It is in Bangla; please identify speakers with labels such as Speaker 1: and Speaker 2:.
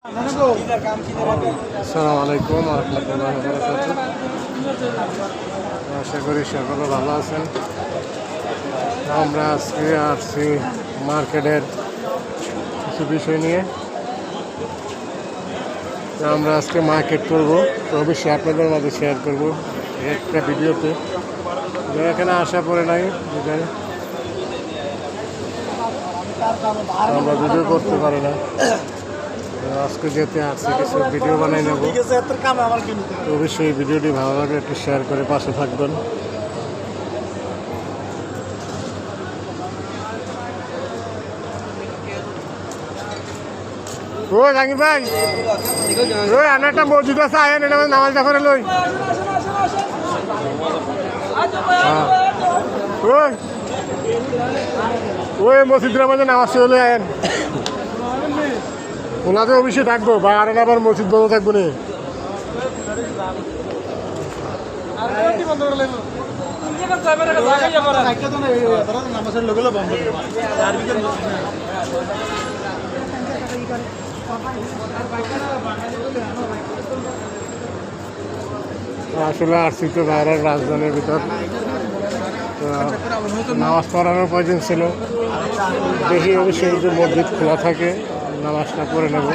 Speaker 1: আসসালামু আলাইকুম ওয়া রাহমাতুল্লাহি ওয়া বারাকাতুহু। আশা করি সকলে ভালো আছেন। আমরা আজকে আসছি মার্কেটের কিছু বিষয় নিয়ে। আমরা আজকে মার্কেট করব, তো অবশ্যই আপনাদের মাঝে শেয়ার করব একটা ভিডিওতে। যারা এখানে আসা পড়ে নাই, আমরা ভিডিও করতে পারি না। আজকে যেতে আসছি কিছু ভিডিও বানাই নেব। অবশ্যই ভিডিওটি ভালো লাগে একটু শেয়ার করে পাশে থাকবেন। ও জাঙ্গি ভাই, ওই আমার একটা মসজিদ আছে, আয়েন এটা নামাজ করে লই। ওই মসজিদের মধ্যে নামাজ চলে আয়েন। ওনাতে অবশ্যই থাকবো বা আর আবার মসজিদ বন্ধ থাকবো না। আসলে আসছি তো বাইরের রাজধানীর ভিতর, নামাজ পড়ানোর প্রয়োজন ছিল। দেখি অবশ্যই যদি মসজিদ খোলা থাকে নামাজটা পড়ে নেব।